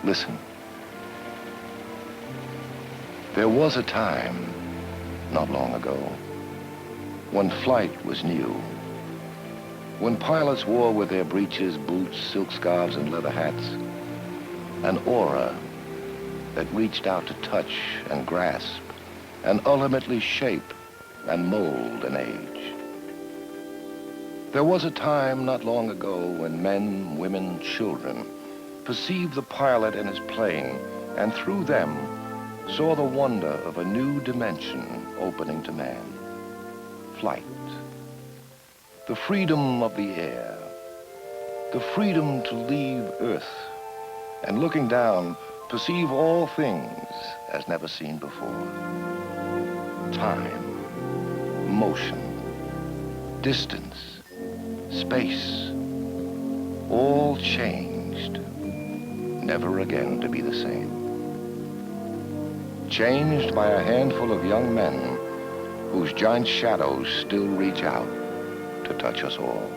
Listen. There was a time, not long ago, when flight was new. When pilots wore with their breeches, boots, silk scarves, and leather hats, an aura that reached out to touch and grasp and ultimately shape and mold an age. There was a time not long ago when men, women, children perceived the pilot and his plane, and through them saw the wonder of a new dimension opening to man. Flight. The freedom of the air. The freedom to leave Earth and, looking down, perceive all things as never seen before. Time, motion, distance, space, all changed, never again to be the same. Changed by a handful of young men whose giant shadows still reach out to touch us all.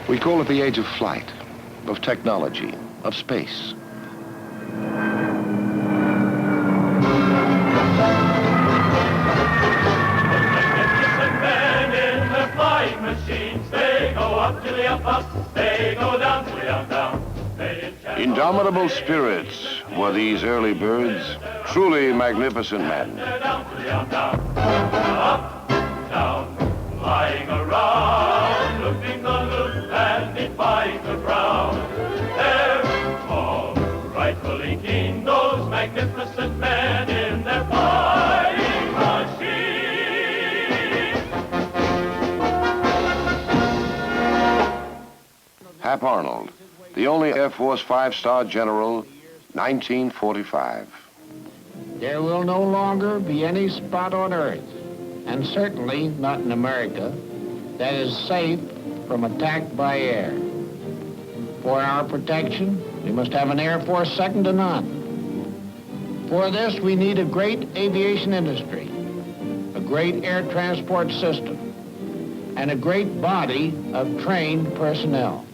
We call it the age of flight, of technology, of space. Men in their flying machines, they go up to the up, they go down to the down. Indomitable spirits were these early birds, truly magnificent men. Down to the up, down, flying around, looking the loop and defying the ground. They're all rightfully keen, those magnificent men in their flying machines. Hap Arnold, the only Air Force five-star general, 1945. There will no longer be any spot on Earth, and certainly not in America, that is safe from attack by air. For our protection, we must have an Air Force second to none. For this, we need a great aviation industry, a great air transport system, and a great body of trained personnel.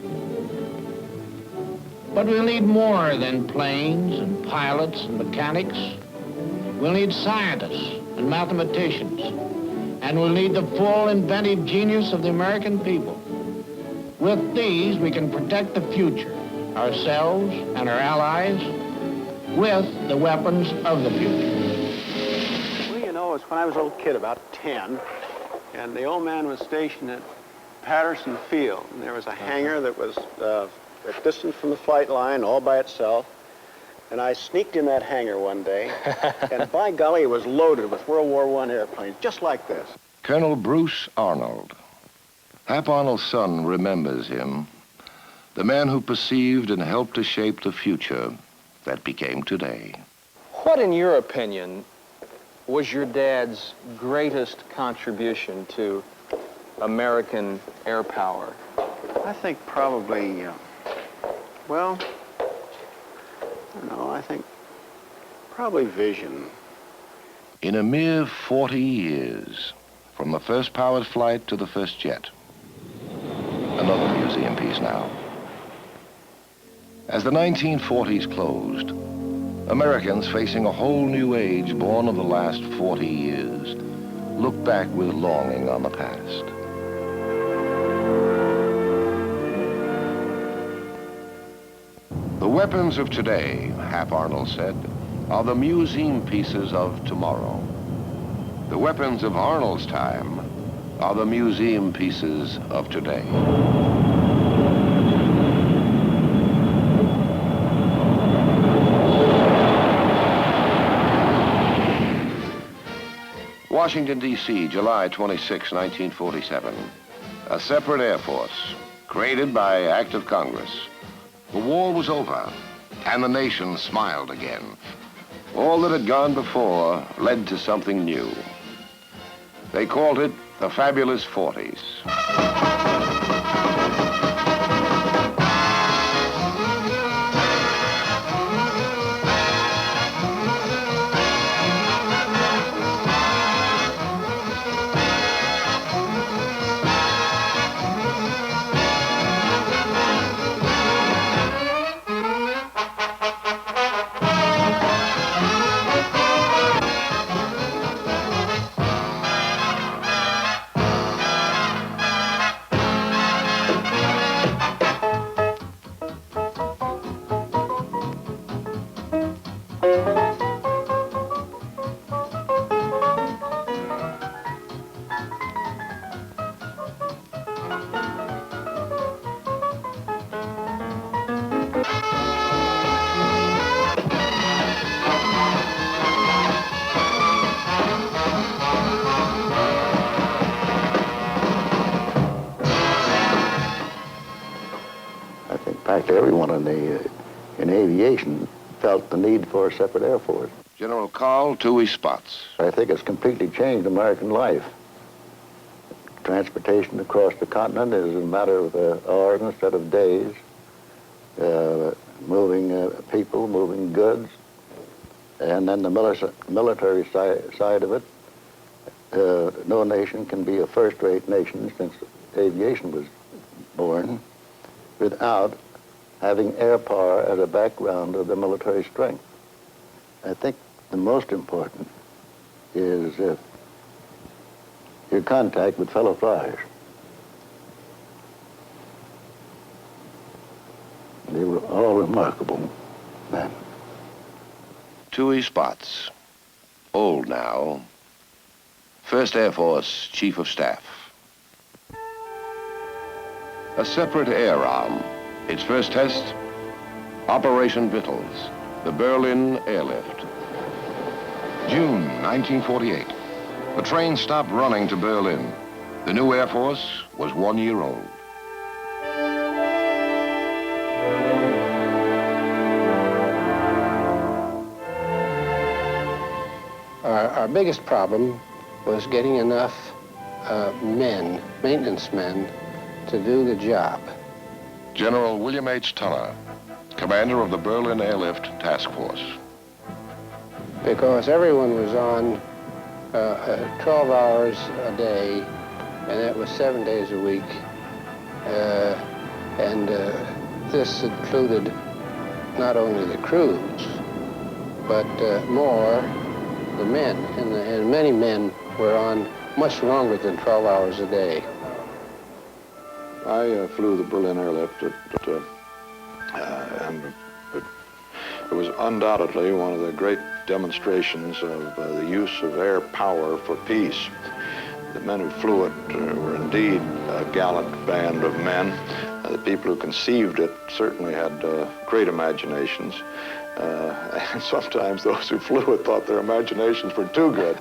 But we'll need more than planes and pilots and mechanics. We'll need scientists and mathematicians, and we'll need the full inventive genius of the American people. With these, we can protect the future, ourselves and our allies, with the weapons of the future. Well, you know, it's when I was a little kid, about 10, and the old man was stationed at Patterson Field, and there was a hangar that was a distance from the flight line all by itself. And I sneaked in that hangar one day, and by golly, it was loaded with World War I airplanes, just like this. Colonel Bruce Arnold. Hap Arnold's son remembers him, the man who perceived and helped to shape the future that became today. What, in your opinion, was your dad's greatest contribution to American air power? I think probably, well, I don't know, I think probably vision. In a mere 40 years, from the first powered flight to the first jet. Another museum piece now. As the 1940s closed, Americans facing a whole new age born of the last 40 years looked back with longing on the past. The weapons of today, Hap Arnold said, are the museum pieces of tomorrow. The weapons of Arnold's time are the museum pieces of today. Washington, D.C., July 26, 1947. A separate Air Force, created by act of Congress. The war was over, and the nation smiled again. All that had gone before led to something new. They called it the Fabulous 40s. Practically everyone in aviation felt the need for a separate Air Force. General Carl Toohey Spots. I think it's completely changed American life. Transportation across the continent is a matter of hours instead of days. Moving people, moving goods. And then the military side of it, no nation can be a first-rate nation since aviation was born without having air power as a background of the military strength. I think the most important is your contact with fellow flyers. They were all remarkable men. Toohey Spots, old now, 1st Air Force Chief of Staff. A separate air arm. Its first test, Operation Vittles, the Berlin airlift. June 1948. The train stopped running to Berlin. The new Air Force was 1 year old. Our biggest problem was getting enough men, maintenance men, to do the job. General William H. Tunner, commander of the Berlin Airlift Task Force. Because everyone was on 12 hours a day, and that was 7 days a week. This included not only the crews, but more the men. And many men were on much longer than 12 hours a day. I flew the Berlin airlift, and it was undoubtedly one of the great demonstrations of the use of air power for peace. The men who flew it were indeed a gallant band of men. The people who conceived it certainly had great imaginations. And sometimes those who flew it thought their imaginations were too good.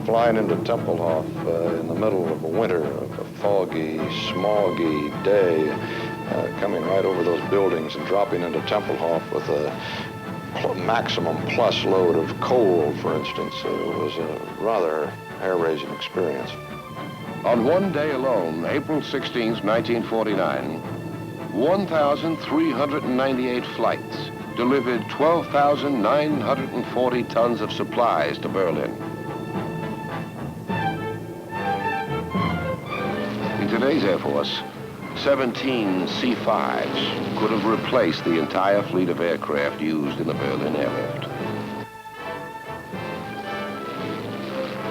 Flying into Tempelhof in the middle of a winter, of a foggy, smoggy day, coming right over those buildings and dropping into Tempelhof with maximum plus load of coal, for instance, was a rather hair-raising experience. On one day alone, April 16, 1949, 1,398 flights delivered 12,940 tons of supplies to Berlin. In today's Air Force, 17 C-5s could have replaced the entire fleet of aircraft used in the Berlin airlift.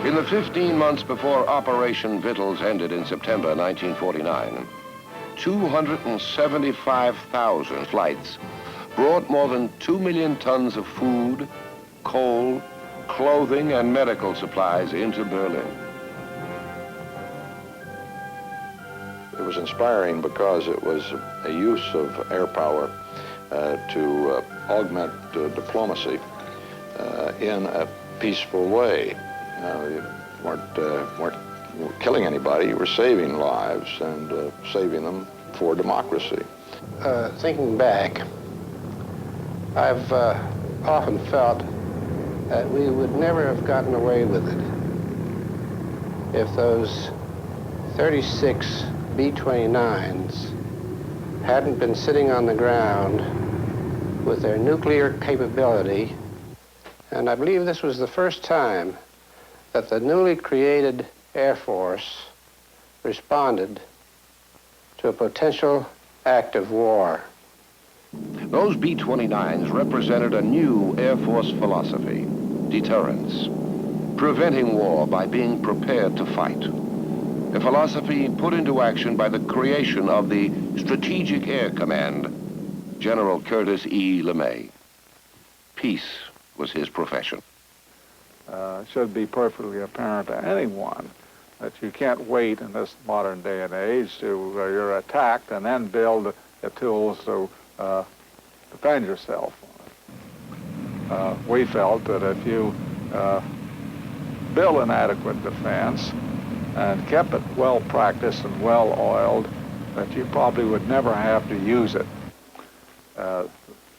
In the 15 months before Operation Vittles ended in September 1949, 275,000 flights brought more than 2 million tons of food, coal, clothing, and medical supplies into Berlin. It was inspiring because it was a use of air power to augment diplomacy in a peaceful way. You weren't killing anybody, you were saving lives and saving them for democracy. Thinking back, I've often felt that we would never have gotten away with it if those 36 B-29s hadn't been sitting on the ground with their nuclear capability. And I believe this was the first time that the newly created Air Force responded to a potential act of war. Those B-29s represented a new Air Force philosophy: deterrence, preventing war by being prepared to fight. A philosophy put into action by the creation of the Strategic Air Command, General Curtis E. LeMay. Peace was his profession. It should be perfectly apparent to anyone that you can't wait in this modern day and age to you're attacked and then build the tools to defend yourself. We felt that if you build an adequate defense and kept it well practiced and well oiled, that you probably would never have to use it.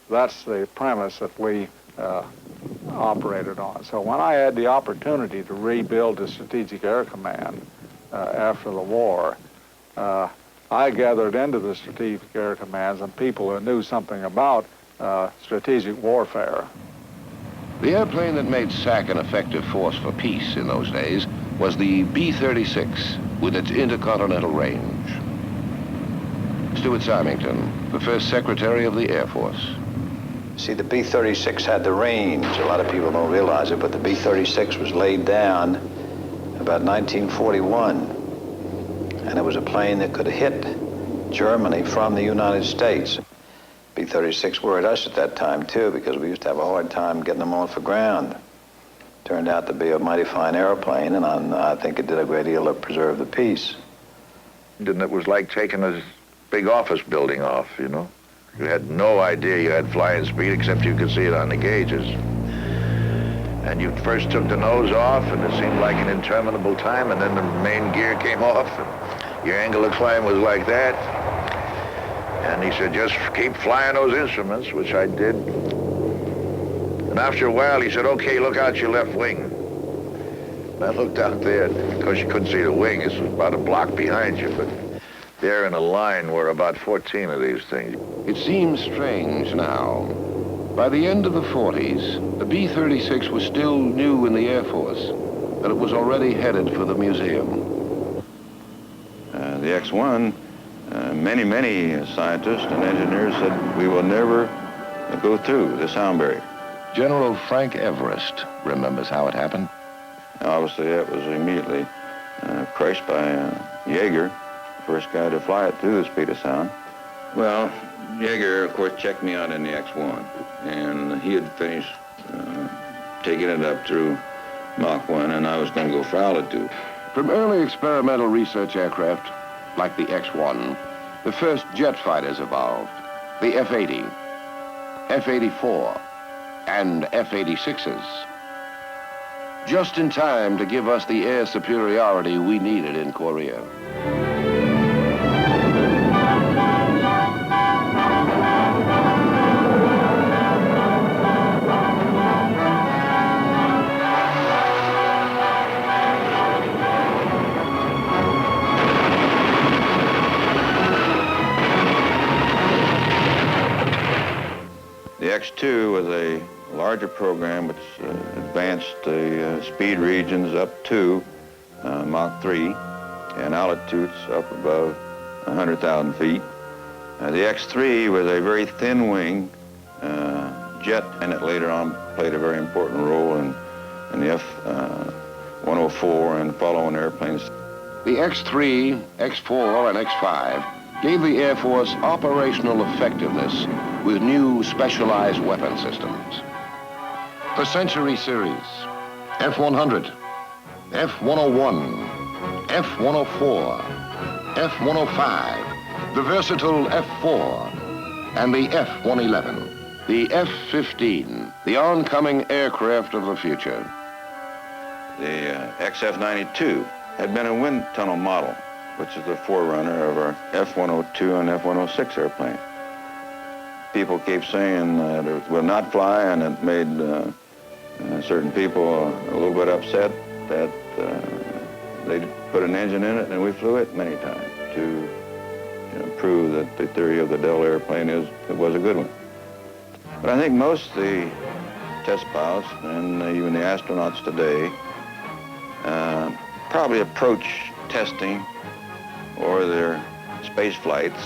That's the premise that we operated on. So when I had the opportunity to rebuild the Strategic Air Command after the war, I gathered into the Strategic Air Commands and people who knew something about strategic warfare. The airplane that made SAC an effective force for peace in those days was the B-36 with its intercontinental range. Stuart Symington, the first Secretary of the Air Force. See, the B-36 had the range. A lot of people don't realize it, but the B-36 was laid down about 1941. And it was a plane that could hit Germany from the United States. B-36 worried us at that time, too, because we used to have a hard time getting them off the ground. Turned out to be a mighty fine airplane, and I think it did a great deal to preserve the peace. And it was like taking a big office building off, you know? You had no idea you had flying speed except you could see it on the gauges. And you first took the nose off, and it seemed like an interminable time, and then the main gear came off, and your angle of climb was like that. And he said, just keep flying those instruments, which I did. And after a while, he said, okay, look out your left wing. And I looked out there, because you couldn't see the wing. This was about a block behind you, but there in a line were about 14 of these things. It seems strange now. By the end of the 40s, the B-36 was still new in the Air Force, but it was already headed for the museum. The X-1, many scientists and engineers said we will never go through the sound barrier. General Frank Everest remembers how it happened. Obviously, that was immediately crushed by Yeager, first guy to fly it through the speed of sound. Well, Yeager, of course, checked me out in the X-1, and he had finished taking it up through Mach 1, and I was going to go for altitude. From early experimental research aircraft, like the X-1, the first jet fighters evolved, the F-80, F-84, and F-86s. Just in time to give us the air superiority we needed in Korea. X-2 was a larger program which advanced the speed regions up to Mach 3 and altitudes up above 100,000 feet. The X-3 was a very thin wing jet, and it later on played a very important role in the F-104 and following airplanes. The X-3, X-4, and X-5 gave the Air Force operational effectiveness with new specialized weapon systems. The Century Series, F-100, F-101, F-104, F-105, the versatile F-4, and the F-111. The F-15, the oncoming aircraft of the future. The XF-92 had been a wind tunnel model, which is the forerunner of our F-102 and F-106 airplanes. People keep saying that it will not fly, and it made certain people a little bit upset that they put an engine in it, and we flew it many times to prove that the theory of the Dell airplane is it was a good one. But I think most of the test pilots and even the astronauts today probably approach testing or their space flights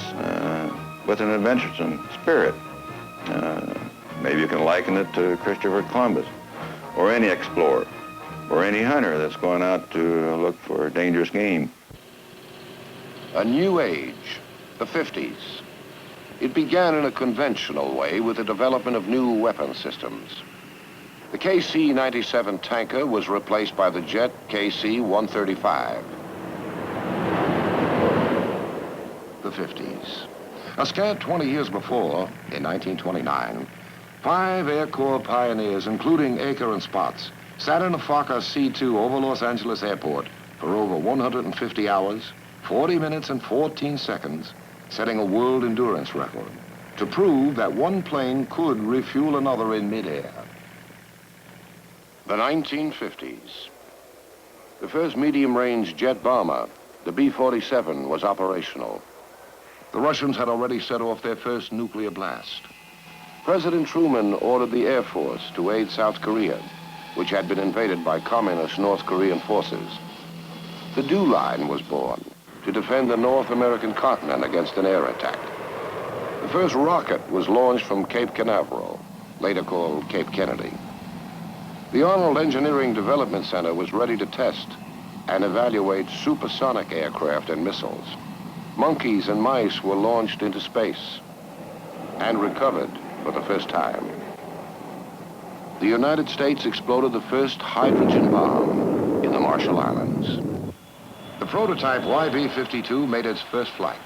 with an adventuresome spirit. Maybe you can liken it to Christopher Columbus or any explorer or any hunter that's going out to look for dangerous game. A new age, the 50s. It began in a conventional way with the development of new weapon systems. The KC-97 tanker was replaced by the jet KC-135. The 50s. A scant 20 years before, in 1929, 5 Air Corps pioneers, including Aker and Spotts, sat in a Fokker C-2 over Los Angeles Airport for over 150 hours, 40 minutes and 14 seconds, setting a world endurance record to prove that one plane could refuel another in midair. The 1950s. The first medium-range jet bomber, the B-47, was operational. The Russians had already set off their first nuclear blast. President Truman ordered the Air Force to aid South Korea, which had been invaded by communist North Korean forces. The DO Line was born to defend the North American continent against an air attack. The first rocket was launched from Cape Canaveral, later called Cape Kennedy. The Arnold Engineering Development Center was ready to test and evaluate supersonic aircraft and missiles. Monkeys and mice were launched into space and recovered for the first time. The United States exploded the first hydrogen bomb in the Marshall Islands. The prototype YB-52 made its first flight,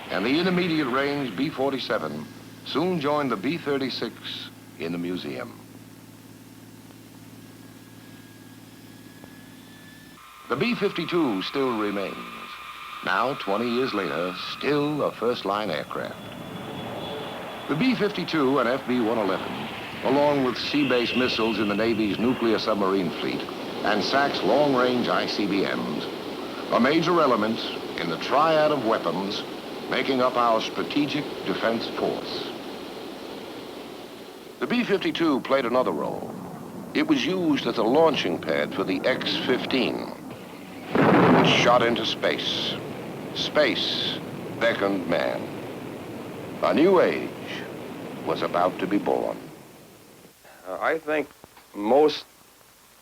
and the intermediate range B-47 soon joined the B-36 in the museum. The B-52 still remains. Now, 20 years later, still a first-line aircraft. The B-52 and FB-111, along with sea-based missiles in the Navy's nuclear submarine fleet and SAC's long-range ICBMs, are major elements in the triad of weapons making up our strategic defense force. The B-52 played another role. It was used as a launching pad for the X-15. It shot into space. Space beckoned man. A new age was about to be born. I think most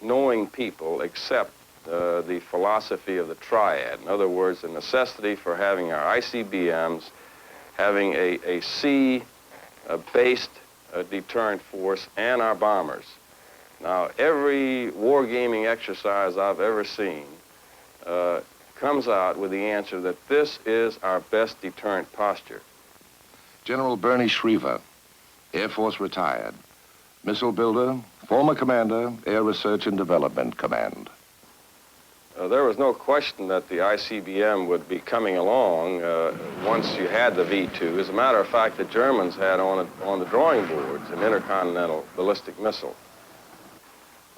knowing people accept the philosophy of the triad. In other words, the necessity for having our ICBMs, having a sea-based deterrent force, and our bombers. Now, every wargaming exercise I've ever seen comes out with the answer that this is our best deterrent posture. General Bernie Schriever, Air Force retired, missile builder, former commander, Air Research and Development Command. There was no question that the ICBM would be coming along once you had the V-2. As a matter of fact, the Germans had on the drawing boards an intercontinental ballistic missile.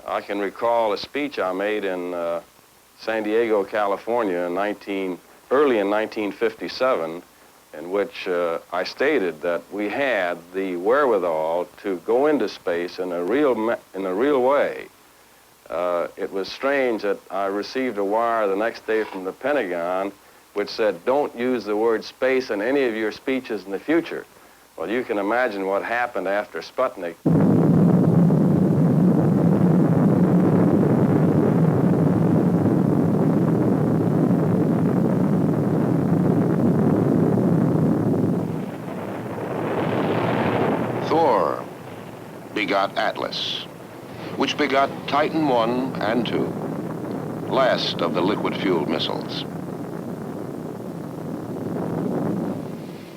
I can recall a speech I made in San Diego, California early in 1957, in which I stated that we had the wherewithal to go into space in a real way. It was strange that I received a wire the next day from the Pentagon which said, don't use the word space in any of your speeches in the future. Well, you can imagine what happened after Sputnik. Thor begot Atlas, which begot Titan I and II, last of the liquid-fueled missiles.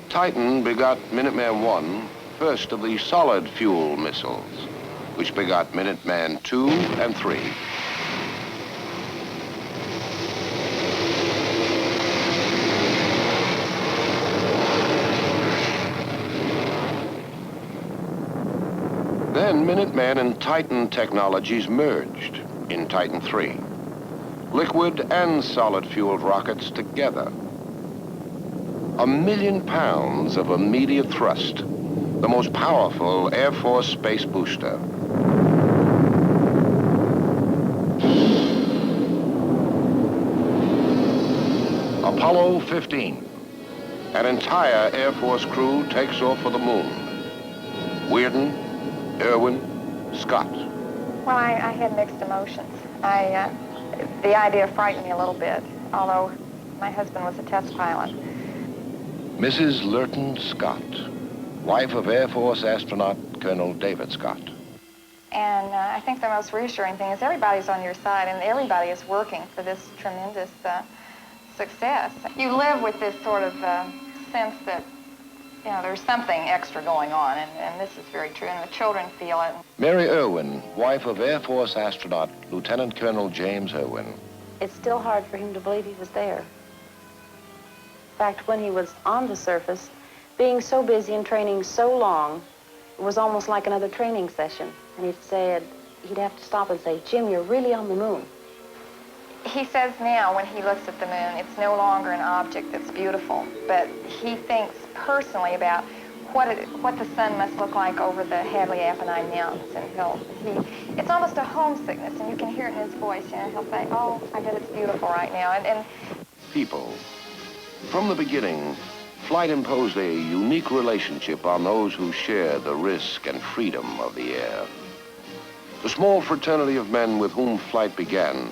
Titan begot Minuteman I, first of the solid-fuel missiles, which begot Minuteman II and III. Then Minuteman and Titan technologies merged in Titan III. Liquid and solid-fueled rockets together. 1 million pounds of immediate thrust, the most powerful Air Force space booster. Apollo 15. An entire Air Force crew takes off for the moon. Weirden, Irwin, Scott. Well, I had mixed emotions. The idea frightened me a little bit, although my husband was a test pilot. Mrs. Lurton Scott, wife of Air Force astronaut Colonel David Scott. And I think the most reassuring thing is everybody's on your side and everybody is working for this tremendous success. You live with this sort of sense that, you know, there's something extra going on, and this is very true, and the children feel it. Mary Irwin, wife of Air Force astronaut Lieutenant Colonel James Irwin. It's still hard for him to believe he was there. In fact, when he was on the surface, being so busy and training so long, it was almost like another training session. And he'd have to stop and say, Jim, you're really on the moon. He says now, when he looks at the moon, it's no longer an object that's beautiful, but he thinks personally about what the sun must look like over the Hadley Apennine Mountains, and it's almost a homesickness, and you can hear it in his voice, you know, he'll say, oh, I bet it's beautiful right now, and People. From the beginning, flight imposed a unique relationship on those who share the risk and freedom of the air. The small fraternity of men with whom flight began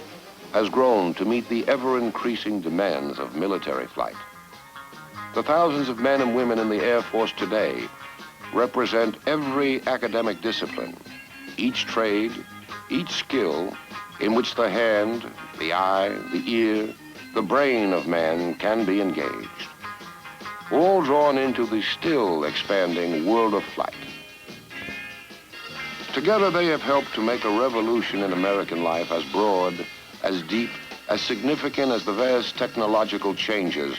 has grown to meet the ever-increasing demands of military flight. The thousands of men and women in the Air Force today represent every academic discipline, each trade, each skill in which the hand, the eye, the ear, the brain of man can be engaged, all drawn into the still expanding world of flight. Together they have helped to make a revolution in American life as broad, as deep, as significant as the vast technological changes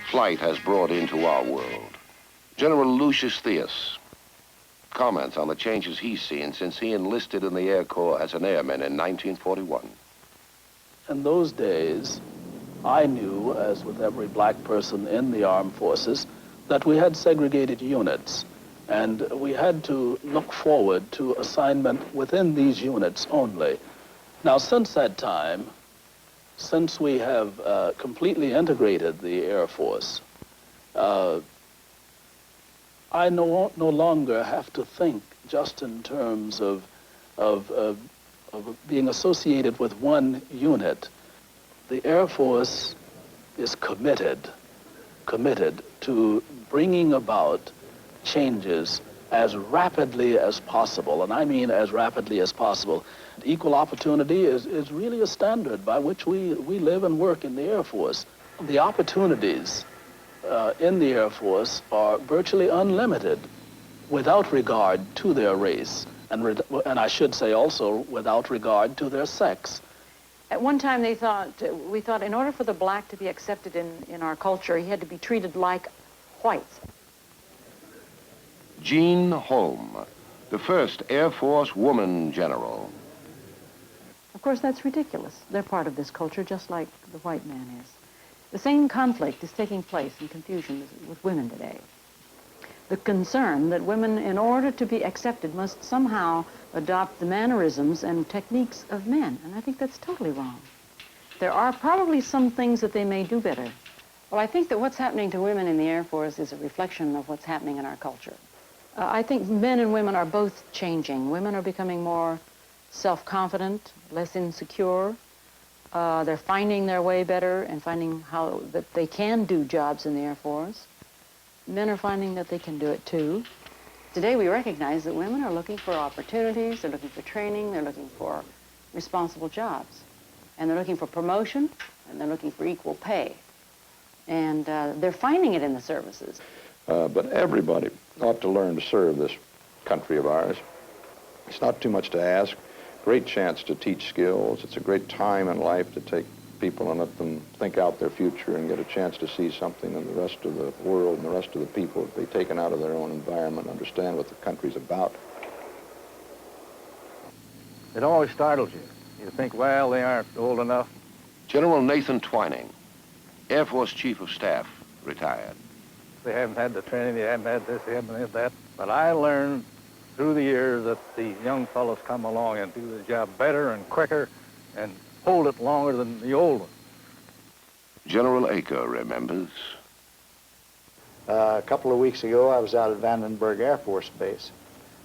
flight has brought into our world. General Lucius Theus comments on the changes he's seen since he enlisted in the Air Corps as an airman in 1941. In those days, I knew, as with every black person in the armed forces, that we had segregated units, and we had to look forward to assignment within these units only. Now, since that time, since we have completely integrated the Air Force, I no longer have to think just in terms of being associated with one unit. The Air Force is committed to bringing about changes as rapidly as possible, and I mean as rapidly as possible. Equal opportunity is really a standard by which we live and work in the Air Force. The opportunities in the Air Force are virtually unlimited without regard to their race, and I should say also without regard to their sex. At one time we thought in order for the black to be accepted in our culture, he had to be treated like whites. Jean Holm, the first Air Force woman general. Of course, that's ridiculous. They're part of this culture just like the white man is. The same conflict is taking place in confusion with women today. The concern that women, in order to be accepted, must somehow adopt the mannerisms and techniques of men, and I think that's totally wrong. There are probably some things that they may do better. Well, I think that what's happening to women in the Air Force is a reflection of what's happening in our culture. I think men and women are both changing. Women are becoming more self-confident, less insecure. They're finding their way better and finding how that they can do jobs in the Air Force. Men are finding that they can do it too. Today we recognize that women are looking for opportunities, they're looking for training, they're looking for responsible jobs. And they're looking for promotion, and they're looking for equal pay. And they're finding it in the services. But everybody ought to learn to serve this country of ours. It's not too much to ask. Great chance to teach skills. It's a great time in life to take people and let them think out their future and get a chance to see something in the rest of the world and the rest of the people if they've taken out of their own environment, understand what the country's about. It always startles you. You think, well, they aren't old enough. General Nathan Twining, Air Force Chief of Staff, retired. They haven't had the training, they haven't had this, they haven't had that. But I learned through the years that the young fellows come along and do the job better and quicker and hold it longer than the old one. General Aker remembers. A couple of weeks ago, I was out at Vandenberg Air Force Base,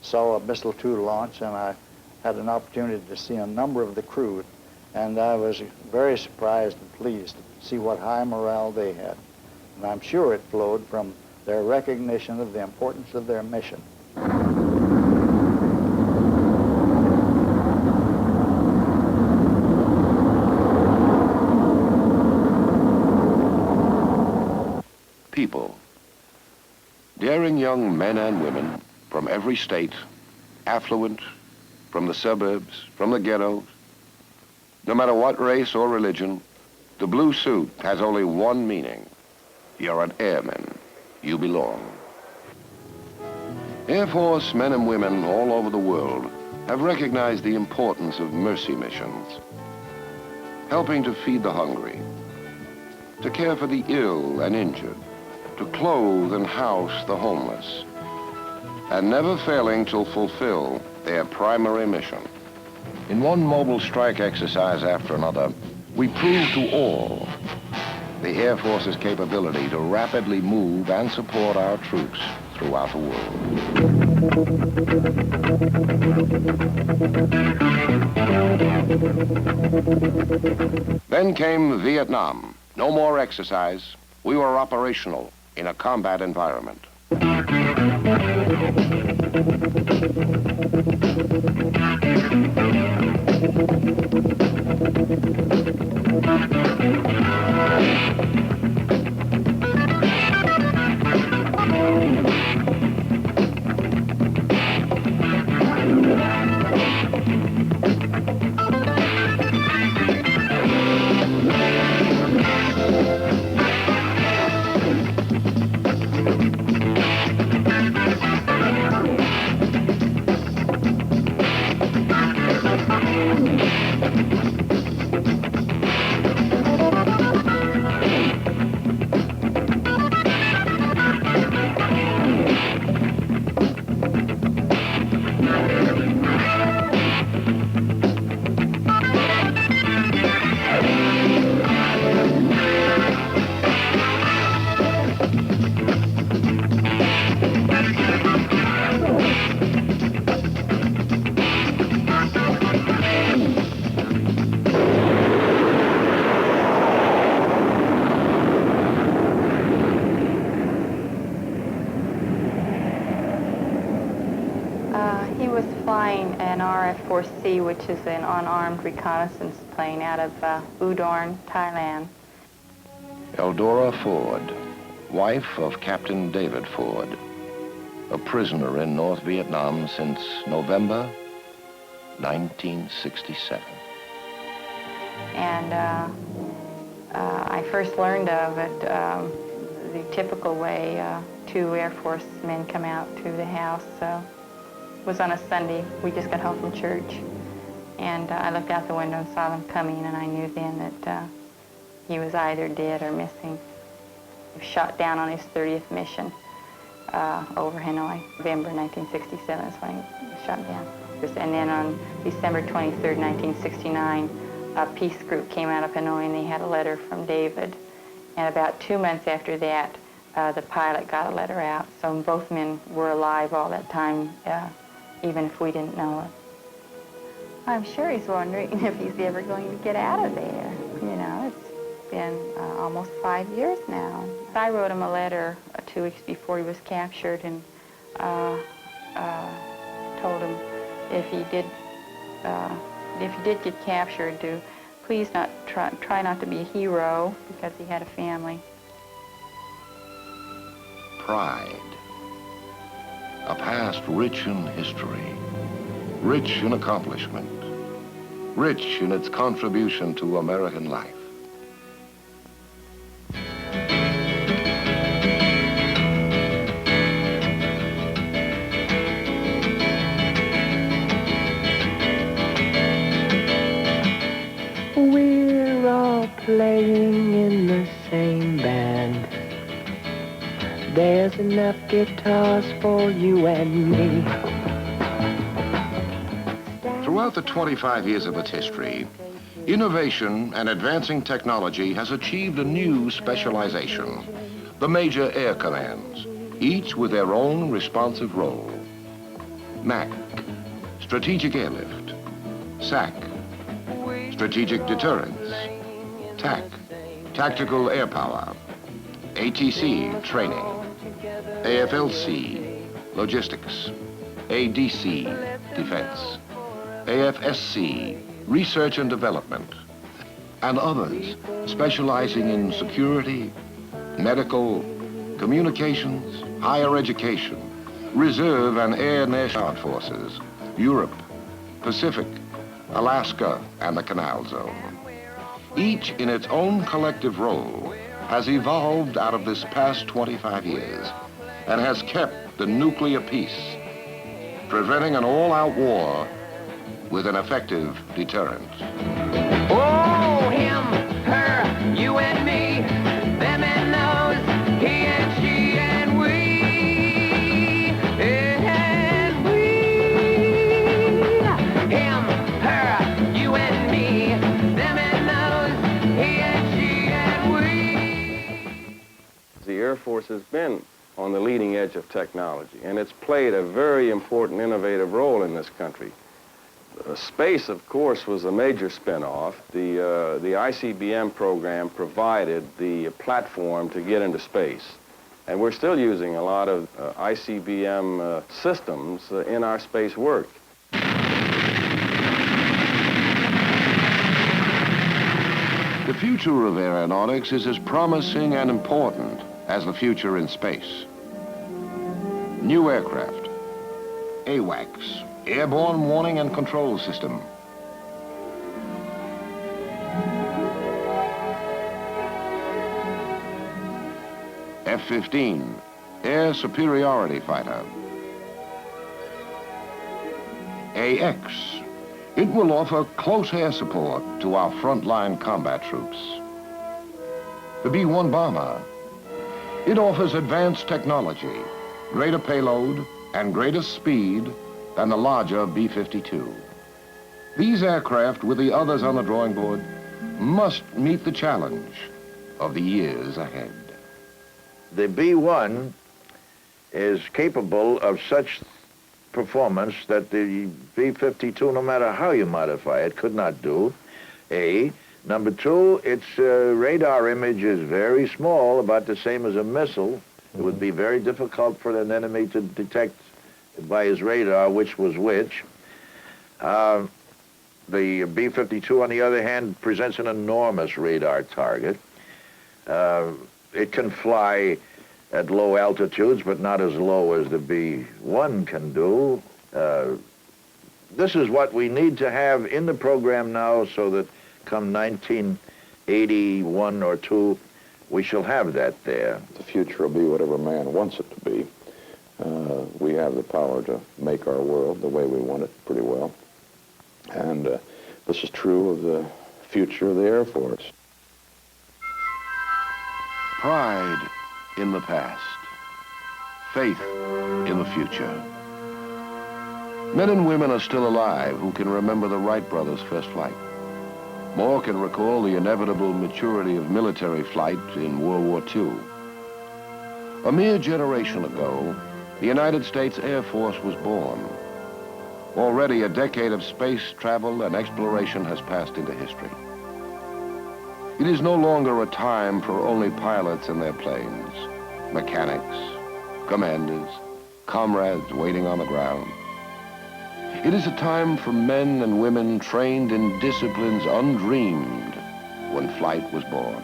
saw a missile 2 launch, and I had an opportunity to see a number of the crew, and I was very surprised and pleased to see what high morale they had. And I'm sure it flowed from their recognition of the importance of their mission. People. Daring young men and women from every state, affluent, from the suburbs, from the ghettos. No matter what race or religion, the blue suit has only one meaning. You're an airman. You belong. Air Force men and women all over the world have recognized the importance of mercy missions, helping to feed the hungry, to care for the ill and injured, to clothe and house the homeless, and never failing to fulfill their primary mission. In one mobile strike exercise after another, we proved to all the Air Force's capability to rapidly move and support our troops throughout the world. Then came Vietnam. No more exercise. We were operational in a combat environment. He was flying an RF-4C, which is an unarmed reconnaissance plane out of Udorn, Thailand. Eldora Ford, wife of Captain David Ford, a prisoner in North Vietnam since November 1967. And I first learned of it the typical way 2 Air Force men come out to the house. It was on a Sunday. We just got home from church. And I looked out the window and saw them coming, and I knew then that he was either dead or missing. He was shot down on his 30th mission over Hanoi. November 1967 is when he was shot down. And then on December 23rd, 1969, a peace group came out of Hanoi and they had a letter from David. And about 2 months after that, the pilot got a letter out. So both men were alive all that time, even if we didn't know it. I'm sure he's wondering if he's ever going to get out of there. You know, it's been almost 5 years now. I wrote him a letter 2 weeks before he was captured and told him if he did get captured, to please not try not to be a hero, because he had a family. Pride. A past rich in history, rich in accomplishment, rich in its contribution to American life. We're all playing in the same band. There's enough guitars for you and me. Throughout the 25 years of its history, innovation and advancing technology has achieved a new specialization, the major air commands, each with their own responsive role. MAC, Strategic Airlift. SAC, Strategic Deterrence. TAC, Tactical Air Power. ATC, Training. AFLC, Logistics. ADC, Defense. AFSC, Research and Development, and others specializing in security, medical, communications, higher education, reserve and air national forces, Europe, Pacific, Alaska, and the Canal Zone. Each in its own collective role has evolved out of this past 25 years and has kept the nuclear peace, preventing an all-out war with an effective deterrent. Oh, him, her, you and me, them and those, he and she and we, and we. Him, her, you and me, them and those, he and she and we. The Air Force has been on the leading edge of technology, and it's played a very important, innovative role in this country. Space, of course, was a major spin-off. The ICBM program provided the platform to get into space. And we're still using a lot of ICBM systems in our space work. The future of aeronautics is as promising and important as the future in space. New aircraft, AWACS, Airborne Warning and Control System. F-15, Air Superiority Fighter. AX, it will offer close air support to our frontline combat troops. The B-1 bomber, it offers advanced technology, greater payload, and greater speed than the larger B-52. These aircraft, with the others on the drawing board, must meet the challenge of the years ahead. The B-1 is capable of such performance that the B-52, no matter how you modify it, could not do. A. Number two, its radar image is very small, about the same as a missile. It would be very difficult for an enemy to detect by his radar which was which. The B-52, on the other hand, presents an enormous radar target. It can fly at low altitudes, but not as low as the B-1 can do. This is what we need to have in the program now, so that come 1981 or 2, we shall have that there. The future will be whatever man wants it to be. We have the power to make our world the way we want it pretty well. And this is true of the future of the Air Force. Pride in the past. Faith in the future. Men and women are still alive who can remember the Wright brothers' first flight. More can recall the inevitable maturity of military flight in World War II. A mere generation ago, the United States Air Force was born. Already a decade of space travel and exploration has passed into history. It is no longer a time for only pilots and their planes, mechanics, commanders, comrades waiting on the ground. It is a time for men and women trained in disciplines undreamed when flight was born.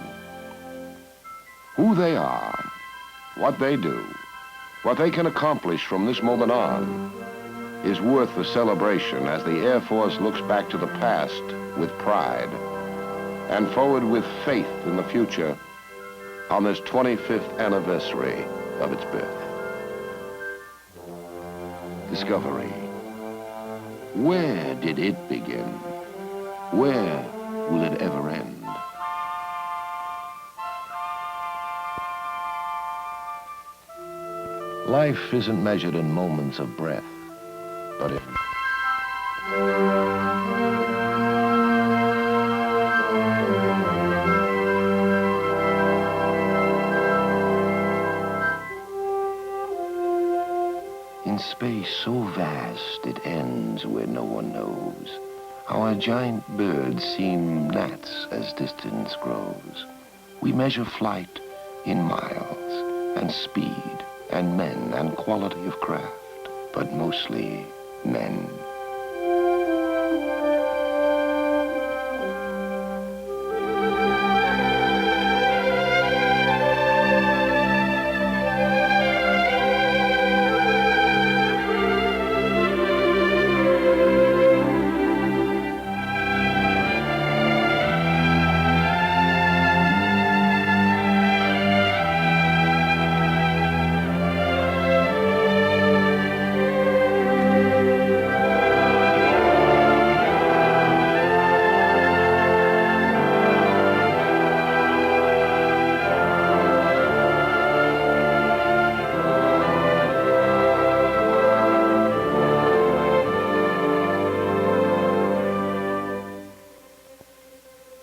Who they are, what they do, what they can accomplish from this moment on is worth the celebration as the Air Force looks back to the past with pride and forward with faith in the future on this 25th anniversary of its birth. Discovery. Where did it begin? Where will it ever end? Life isn't measured in moments of breath, but in... In space so vast it ends where no one knows. Our giant birds seem gnats as distance grows. We measure flight in miles and speed and men and quality of craft, but mostly men.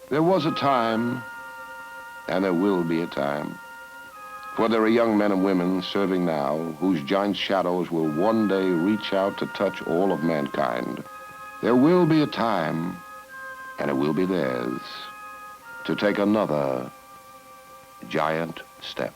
There was a time, and there will be a time, for there are young men and women serving now whose giant shadows will one day reach out to touch all of mankind. There will be a time, and it will be theirs, to take another giant step.